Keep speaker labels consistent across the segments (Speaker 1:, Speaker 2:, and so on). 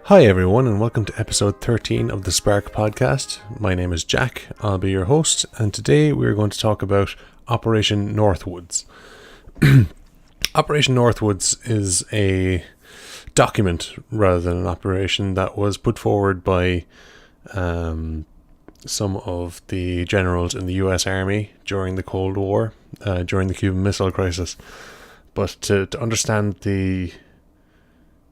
Speaker 1: Hi everyone, and welcome to episode 13 of the Spark podcast. My name is Jack, I'll be your host, and today we're going to talk about Operation Northwoods. Operation Northwoods is a document rather than an operation that was put forward by some of the generals in the US Army during the Cold War, during the Cuban Missile Crisis. But to understand the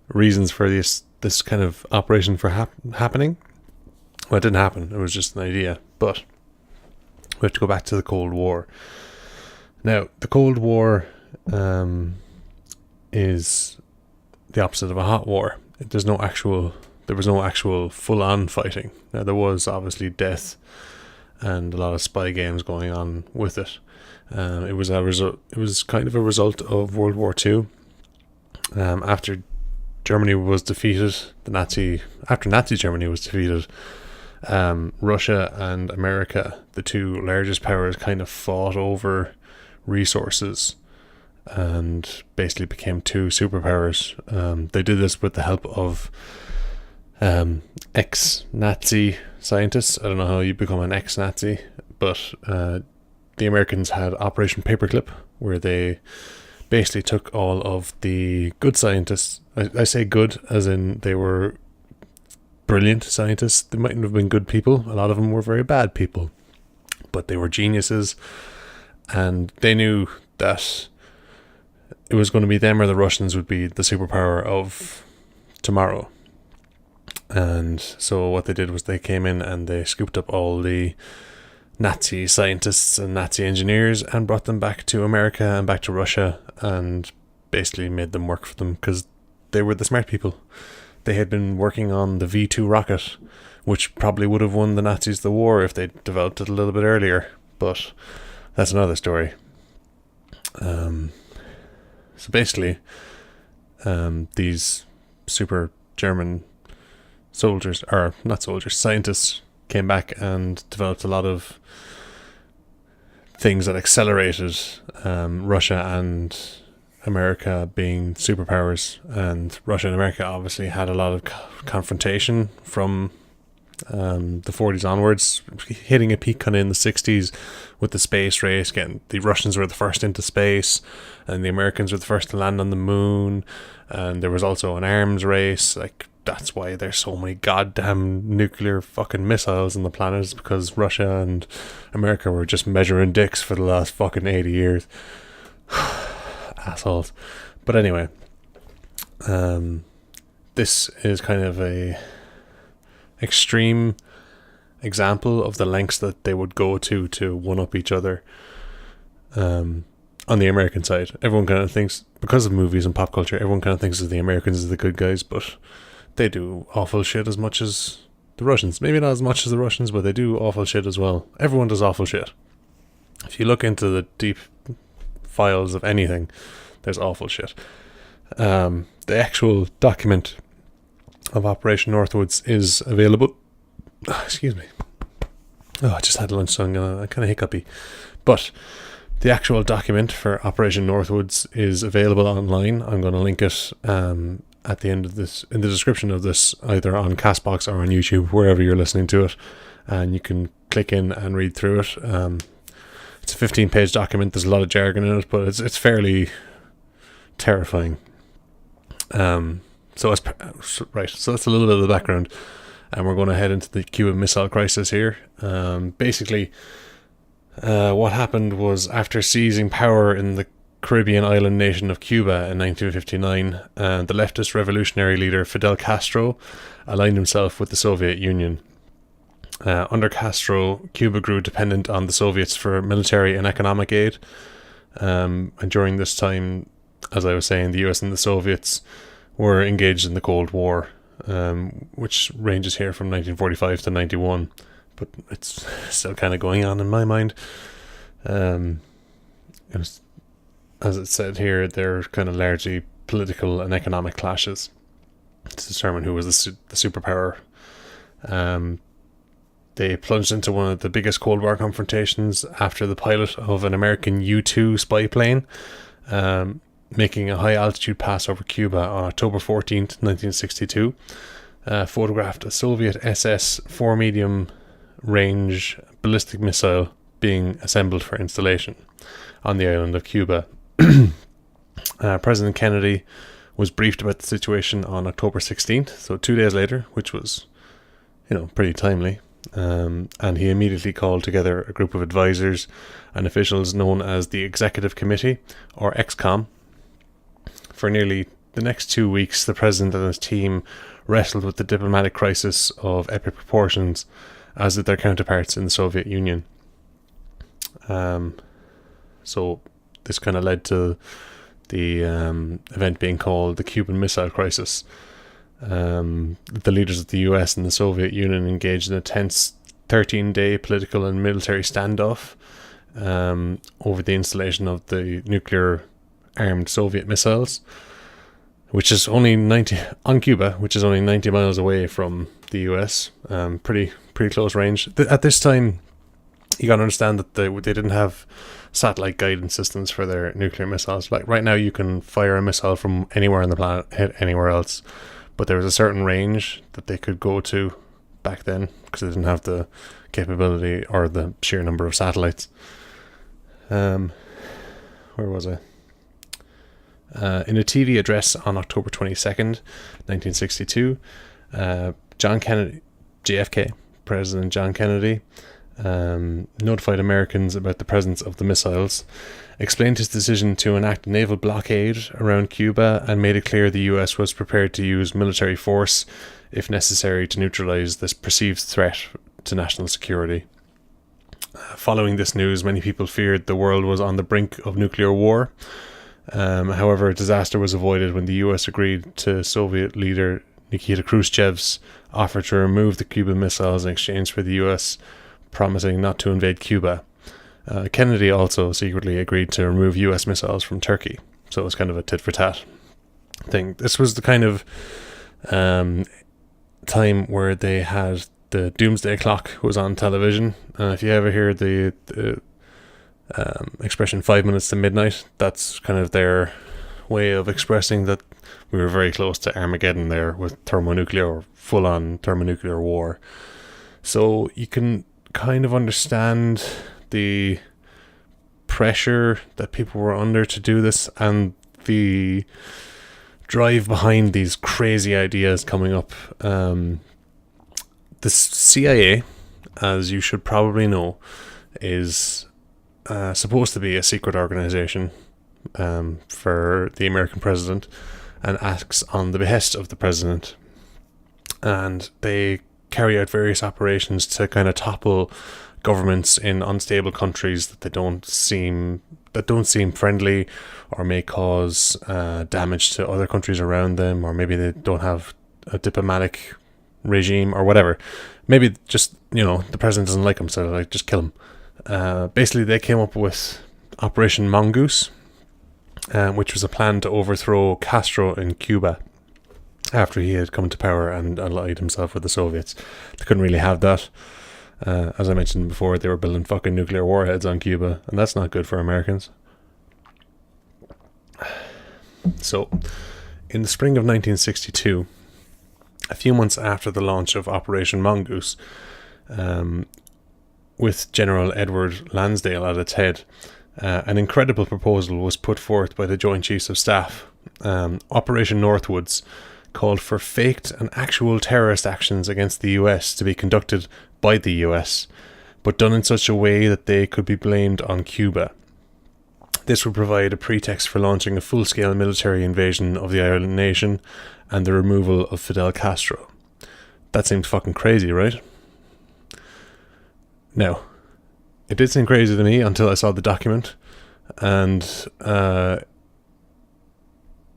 Speaker 1: reasons for this kind of operation for happening, well, it didn't happen, it was just an idea, but we have to go back to the Cold War. Now, the Cold War is the opposite of a hot war. There was no actual full-on fighting. Now, there was obviously death and a lot of spy games going on with it. It was kind of a result of World War II. After Germany was defeated, after Nazi Germany was defeated, Russia and America, the two largest powers, kind of fought over resources and basically became two superpowers. They did this with the help of ex-Nazi scientists. I don't know how you become an ex-Nazi, but the Americans had Operation Paperclip, where they basically took all of the good scientists. I say good as in they were brilliant scientists. They mightn't have been good people. A lot of them were very bad people, but they were geniuses, and they knew that it was going to be them or the Russians would be the superpower of tomorrow. And so what they did was they came in and they scooped up all the Nazi scientists and Nazi engineers and brought them back to America and back to Russia and basically made them work for them because they were the smart people. They had been working on the V2 rocket, which probably would have won the Nazis the war if they'd developed it a little bit earlier, but that's another story. So basically, these super German scientists came back and developed a lot of things that accelerated Russia and America being superpowers. And Russia and America obviously had a lot of confrontation from the 40s onwards, hitting a peak kind of in the 60s with the space race. The Russians were the first into space and the Americans were the first to land on the moon, and there was also an arms race. Like, that's why there's so many goddamn nuclear fucking missiles on the planet, is because Russia and America were just measuring dicks for the last fucking 80 years. Assholes. But anyway, this is kind of a extreme example of the lengths that they would go to one up each other. On the American side, everyone kind of thinks, because of movies and pop culture, everyone kind of thinks of the Americans as the good guys, but they do awful shit as much as the Russians. Maybe not as much as the Russians, but they do awful shit as well. Everyone does awful shit. If you look into the deep files of anything, there's awful shit. The actual document of Operation Northwoods is available. Excuse me. I just had lunch, so I'm kind of hiccupy. But the actual document for Operation Northwoods is available online. I'm going to link it at the end of this, in the description of this, either on Castbox or on YouTube, wherever you're listening to it, and you can click in and read through it. It's a 15-page document. There's a lot of jargon in it, but it's fairly terrifying. So that's a little bit of the background, and we're going to head into the Cuban Missile Crisis here. Basically, what happened was, after seizing power in the Caribbean island nation of Cuba in 1959, the leftist revolutionary leader Fidel Castro aligned himself with the Soviet Union. Under Castro, Cuba grew dependent on the Soviets for military and economic aid. And during this time, as I was saying, the US and the Soviets were engaged in the Cold War, which ranges here from 1945 to 91. But it's still kind of going on in my mind. It was, as it said here, they're kind of largely political and economic clashes to determine who was the superpower. They plunged into one of the biggest Cold War confrontations after the pilot of an American U-2 spy plane making a high altitude pass over Cuba on October 14th, 1962. photographed a Soviet SS-4 medium-range ballistic missile being assembled for installation on the island of Cuba. President Kennedy was briefed about the situation on October 16th, so 2 days later, which was, pretty timely. And he immediately called together a group of advisors and officials known as the Executive Committee, or EXCOM. For nearly the next 2 weeks, the president and his team wrestled with the diplomatic crisis of epic proportions, as did their counterparts in the Soviet Union. So this kind of led to the event being called the Cuban Missile Crisis. The leaders of the US and the Soviet Union engaged in a tense 13-day political and military standoff over the installation of the nuclear-armed Soviet missiles, which is only 90 on Cuba, which is only 90 miles away from the US. Pretty close range. At this time, you got to understand that they didn't have satellite guidance systems for their nuclear missiles. Like right now, you can fire a missile from anywhere on the planet, hit anywhere else, but there was a certain range that they could go to back then because they didn't have the capability or the sheer number of satellites. Where was I? In a TV address on October 22nd, 1962, John Kennedy, JFK, President John Kennedy, notified Americans about the presence of the missiles, explained his decision to enact a naval blockade around Cuba, and made it clear the US was prepared to use military force if necessary to neutralize this perceived threat to national security. Following this news, many people feared the world was on the brink of nuclear war. However, a disaster was avoided when the US agreed to Soviet leader Nikita Khrushchev's offer to remove the Cuban missiles in exchange for the US promising not to invade Cuba. Kennedy also secretly agreed to remove US missiles from Turkey. So it was kind of a tit-for-tat thing. This was the kind of time where they had the Doomsday Clock was on television. If you ever hear the expression 5 minutes to midnight, that's kind of their way of expressing that we were very close to Armageddon there with thermonuclear or full-on thermonuclear war. So you can kind of understand the pressure that people were under to do this and the drive behind these crazy ideas coming up. The CIA, as you should probably know, is supposed to be a secret organization for the American president and acts on the behest of the president. And they carry out various operations to kind of topple governments in unstable countries that don't seem friendly, or may cause damage to other countries around them, or maybe they don't have a diplomatic regime or whatever. Maybe just the president doesn't like them, so just kill him. Basically, they came up with Operation Mongoose, which was a plan to overthrow Castro in Cuba after he had come to power and allied himself with the Soviets. They couldn't really have that. As I mentioned before, they were building fucking nuclear warheads on Cuba, and that's not good for Americans. So, in the spring of 1962, a few months after the launch of Operation Mongoose, with General Edward Lansdale at its head, an incredible proposal was put forth by the Joint Chiefs of Staff. Operation Northwoods called for faked and actual terrorist actions against the US to be conducted by the US, but done in such a way that they could be blamed on Cuba. This would provide a pretext for launching a full-scale military invasion of the island nation and the removal of Fidel Castro. That seemed fucking crazy, right? Now, it did seem crazy to me until I saw the document, and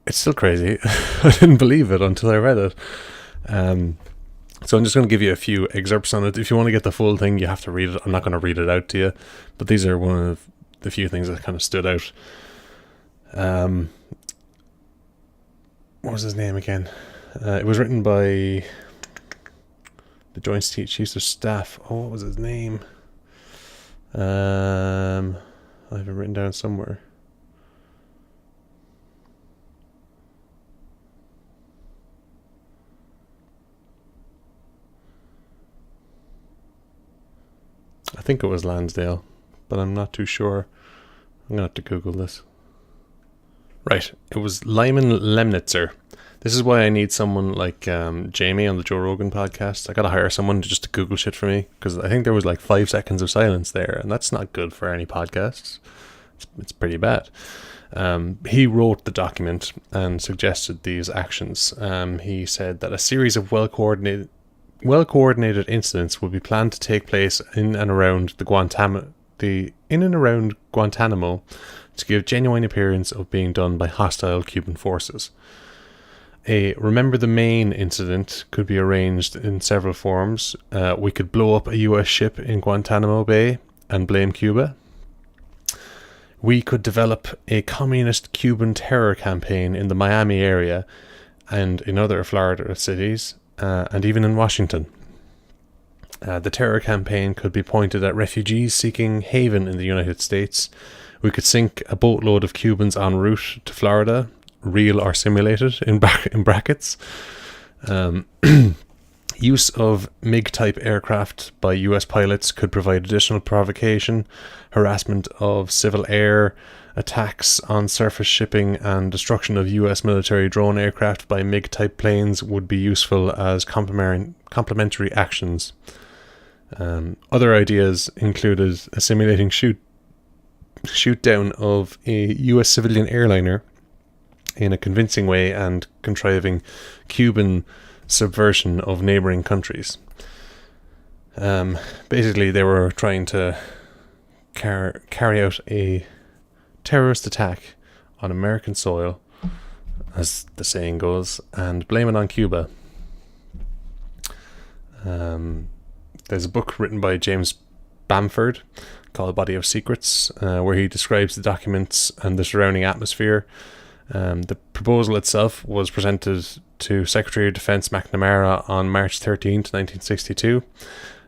Speaker 1: it's still crazy. I didn't believe it until I read it. So I'm just going to give you a few excerpts on it. If you want to get the full thing, you have to read it. I'm not going to read it out to you, but these are one of the few things that kind of stood out. What was his name again? It was written by the Joint Chiefs of Staff. Oh, what was his name? I have it written down somewhere. think it was Lansdale, but I'm not too sure. I'm going to have to Google this. Right, it was Lyman Lemnitzer. This is why I need someone like Jamie on the Joe Rogan podcast. I got to hire someone to just Google shit for me, because I think there was like 5 seconds of silence there, and that's not good for any podcasts. It's pretty bad. He wrote the document and suggested these actions. He said that a series of well-coordinated incidents would be planned to take place in and around Guantanamo to give genuine appearance of being done by hostile Cuban forces. A Remember the Maine incident could be arranged in several forms. We could blow up a US ship in Guantanamo Bay and blame Cuba. We could develop a communist Cuban terror campaign in the Miami area and in other Florida cities, and even in Washington. The terror campaign could be pointed at refugees seeking haven in the United States. We could sink a boatload of Cubans en route to Florida, real or simulated in brackets. Use of MiG-type aircraft by US pilots could provide additional provocation. Harassment of civil air attacks on surface shipping and destruction of US military drone aircraft by MiG-type planes would be useful as complementary actions. Other ideas included a simulating shoot down of a US civilian airliner in a convincing way and contriving Cuban subversion of neighboring countries. Basically, they were trying to carry out a terrorist attack on American soil, as the saying goes, and blame it on Cuba. There's a book written by James Bamford called A Body of Secrets, where he describes the documents and the surrounding atmosphere. The proposal itself was presented to Secretary of Defense McNamara on March 13th, 1962.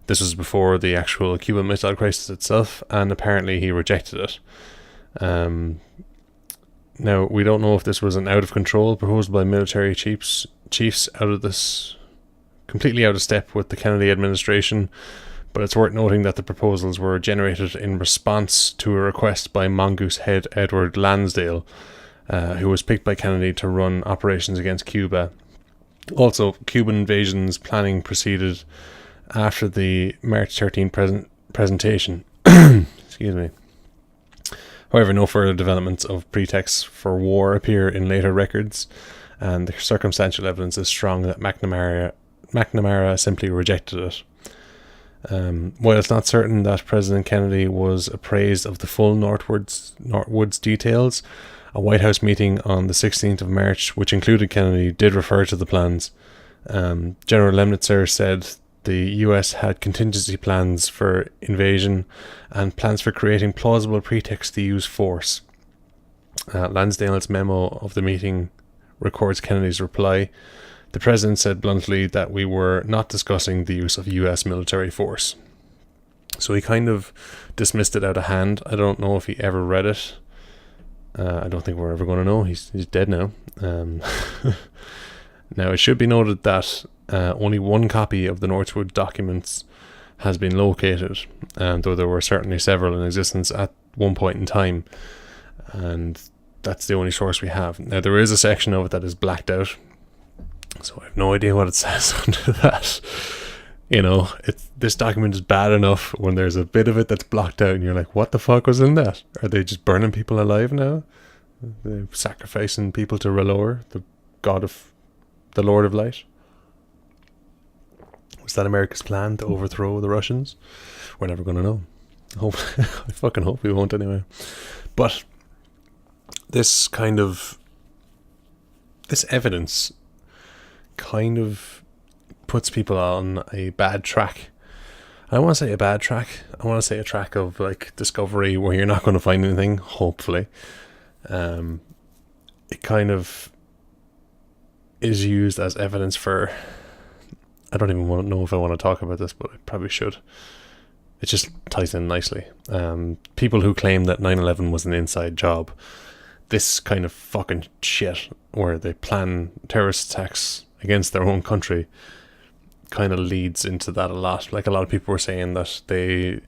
Speaker 1: This was before the actual Cuban Missile Crisis itself, and apparently he rejected it. Now, we don't know if this was an out-of-control proposal by military chiefs completely out of step with the Kennedy administration, but it's worth noting that the proposals were generated in response to a request by Mongoose head Edward Lansdale, who was picked by Kennedy to run operations against Cuba. Also, Cuban invasions planning proceeded after the March 13 presentation. Excuse me. However, no further developments of pretexts for war appear in later records, and the circumstantial evidence is strong that McNamara simply rejected it. While it's not certain that President Kennedy was apprised of the full Northwoods details, a White House meeting on the 16th of March, which included Kennedy, did refer to the plans. General Lemnitzer said the US had contingency plans for invasion and plans for creating plausible pretexts to use force. Lansdale's memo of the meeting records Kennedy's reply. The president said bluntly that we were not discussing the use of US military force. So he kind of dismissed it out of hand. I don't know if he ever read it. I don't think we're ever going to know. He's dead now. Now, it should be noted that only one copy of the Northwoods documents has been located, though there were certainly several in existence at one point in time, and that's the only source we have. Now, there is a section of it that is blacked out, so I have no idea what it says under that. You know, this document is bad enough when there's a bit of it that's blocked out and you're like, what the fuck was in that? Are they just burning people alive now? They're sacrificing people to Relor, the Lord of Light? Was that America's plan to overthrow the Russians? We're never going to know. I fucking hope we won't anyway. But this evidence kind of puts people on a bad track. I don't want to say a bad track. I want to say a track of like discovery where you're not going to find anything, hopefully. It kind of is used as evidence for, I don't even know if I want to talk about this, but I probably should. It just ties in nicely. People who claim that 9/11 was an inside job, this kind of fucking shit where they plan terrorist attacks against their own country kind of leads into that a lot. Like, a lot of people were saying that they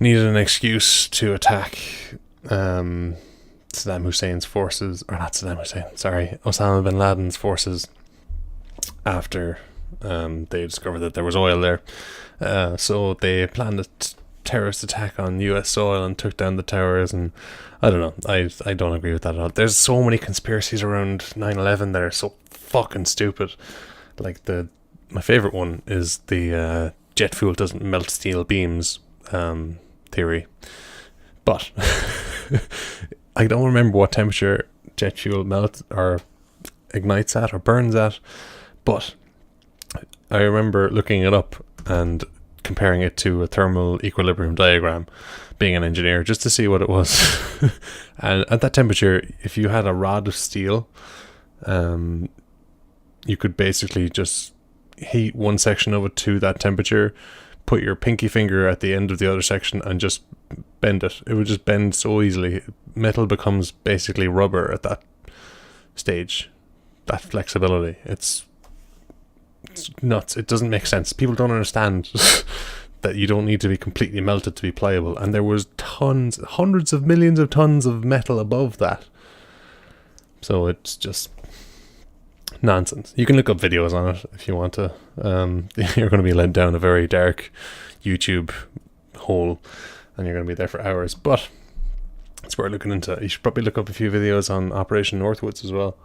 Speaker 1: needed an excuse to attack Saddam Hussein's forces, or not Saddam Hussein, sorry, Osama bin Laden's forces, after they discovered that there was oil there. So they planned a terrorist attack on US soil and took down the towers, and I don't know, I don't agree with that at all. There's so many conspiracies around 9/11 that are so fucking stupid. Like my favourite one is the jet fuel doesn't melt steel beams theory. But I don't remember what temperature jet fuel melts or ignites at or burns at, but I remember looking it up and comparing it to a thermal equilibrium diagram, being an engineer, just to see what it was. And at that temperature, if you had a rod of steel, you could basically just heat one section of it to that temperature, put your pinky finger at the end of the other section and just bend it. It would just bend so easily. Metal becomes basically rubber at that stage. That flexibility. It's nuts. It doesn't make sense. People don't understand that you don't need to be completely melted to be pliable. And there was tons, hundreds of millions of tons of metal above that. So it's just nonsense. You can look up videos on it if you want to. You're going to be led down a very dark YouTube hole, and you're going to be there for hours. But it's worth looking into. You should probably look up a few videos on Operation Northwoods as well.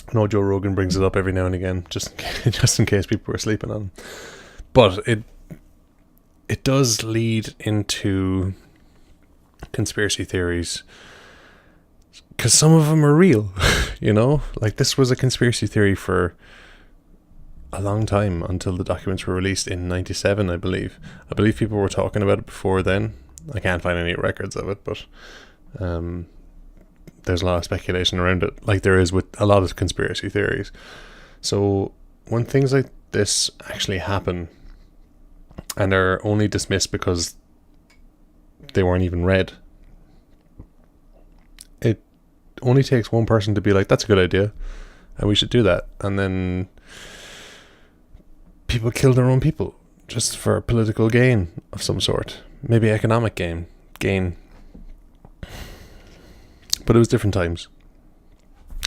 Speaker 1: I know Joe Rogan brings it up every now and again, just in case people were sleeping on him. But it does lead into conspiracy theories, because some of them are real, you know? Like, this was a conspiracy theory for a long time, until the documents were released in 97, I believe. I believe people were talking about it before then. I can't find any records of it, but there's a lot of speculation around it, like there is with a lot of conspiracy theories. So when things like this actually happen, and are only dismissed because they weren't even read, it only takes one person to be like, that's a good idea and we should do that, and then people kill their own people just for political gain of some sort, maybe economic gain. But it was different times.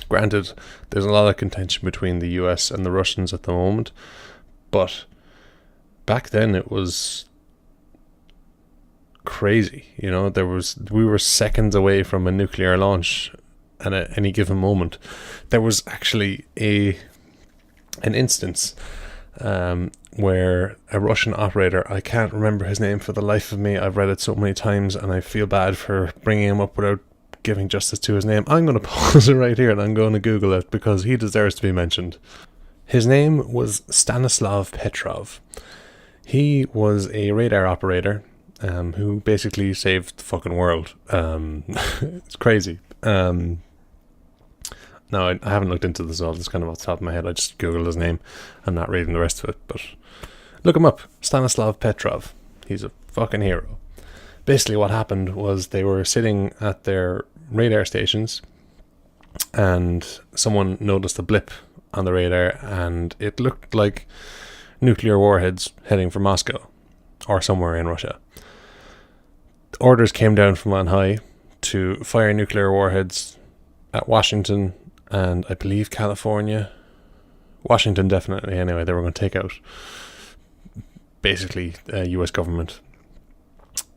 Speaker 1: Granted, there's a lot of contention between the US and the Russians at the moment, but back then it was crazy. You know, we were seconds away from a nuclear launch at any given moment. There was actually an instance where a Russian operator, I can't remember his name for the life of me, I've read it so many times and I feel bad for bringing him up without giving justice to his name. I'm going to pause it right here and I'm going to Google it because he deserves to be mentioned. His name was Stanislav Petrov. He was a radar operator who basically saved the fucking world. It's crazy. No, I haven't looked into this all. It's kind of off the top of my head. I just Googled his name. I'm not reading the rest of it, but look him up. Stanislav Petrov. He's a fucking hero. Basically what happened was they were sitting at their radar stations and someone noticed a blip on the radar and it looked like nuclear warheads heading for Moscow or somewhere in Russia. Orders came down from on high to fire nuclear warheads at Washington and I believe California. Washington definitely, anyway. They were going to take out basically US government.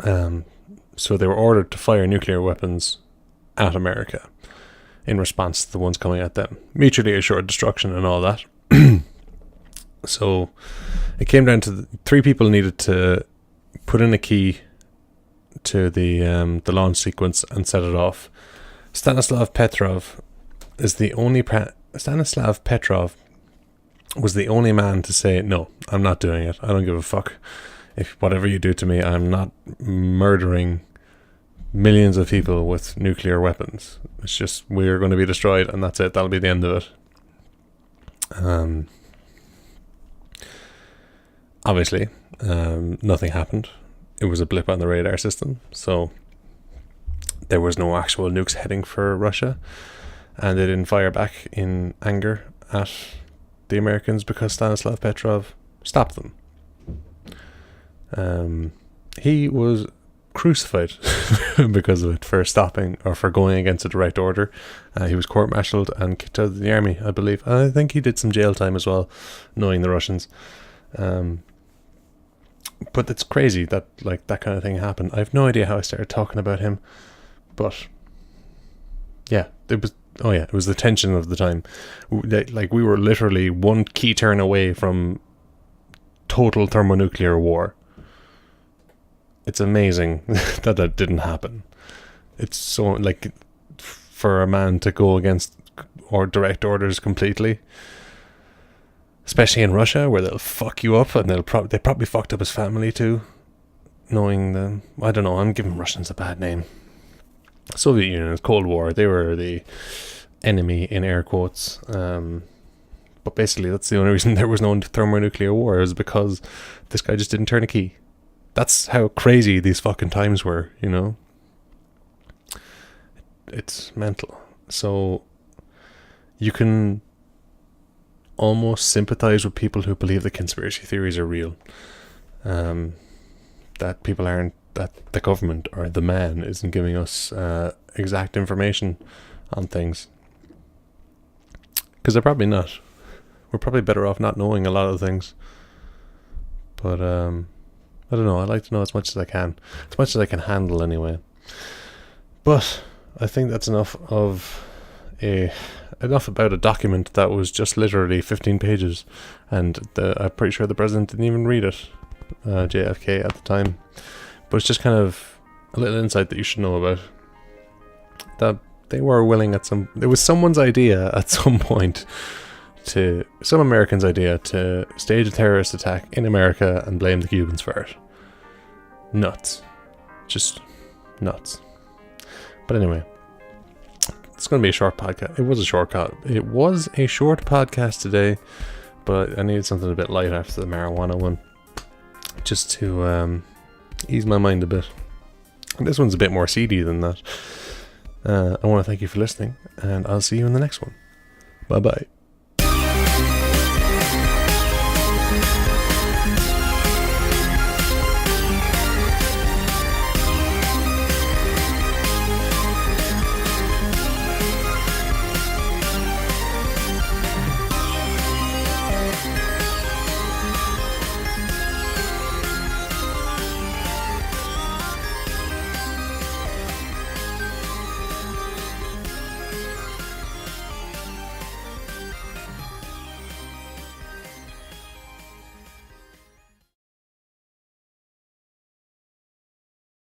Speaker 1: So they were ordered to fire nuclear weapons at America in response to the ones coming at them. Mutually assured destruction and all that. So it came down to three people needed to put in a key to the launch sequence and set it off. Stanislav Petrov was the only man to say, no, I'm not doing it. I don't give a fuck. If whatever you do to me, I'm not murdering millions of people with nuclear weapons. It's just, we're going to be destroyed and that's it. That'll be the end of it. Obviously, nothing happened. It was a blip on the radar system. So there was no actual nukes heading for Russia. And they didn't fire back in anger at the Americans because Stanislav Petrov stopped them. He was crucified because of it, for stopping or for going against a direct order. He was court-martialed and kicked out of the army, I believe. And I think he did some jail time as well, knowing the Russians. But it's crazy that like that kind of thing happened. I have no idea how I started talking about him, but yeah, it was the tension of the time. Like, we were literally one key turn away from total thermonuclear war. It's amazing that didn't happen. It's so, like, for a man to go against or direct orders completely, especially in Russia, where they'll fuck you up, and they probably fucked up his family too, knowing them. I don't know, I'm giving Russians a bad name. Soviet Union, Cold War, they were the enemy in air quotes. But basically, that's the only reason there was no thermonuclear war, is because this guy just didn't turn a key. That's how crazy these fucking times were, you know? It's mental. So, you can almost sympathize with people who believe that conspiracy theories are real. That people aren't, that the government or the man isn't giving us exact information on things. Because they're probably not. We're probably better off not knowing a lot of things. But, I don't know, I like to know as much as I can. As much as I can handle anyway. But I think that's enough about a document that was just literally 15 pages. And I'm pretty sure the president didn't even read it. JFK at the time. But it's just kind of a little insight that you should know about. That they were willing it was someone's idea at some point, some Americans' idea to stage a terrorist attack in America and blame the Cubans for it. Nuts. Just nuts. But anyway, it's going to be a short podcast. It was a short podcast today, but I needed something a bit light after the marijuana one, just to ease my mind a bit. And this one's a bit more seedy than that. I want to thank you for listening, and I'll see you in the next one. Bye bye.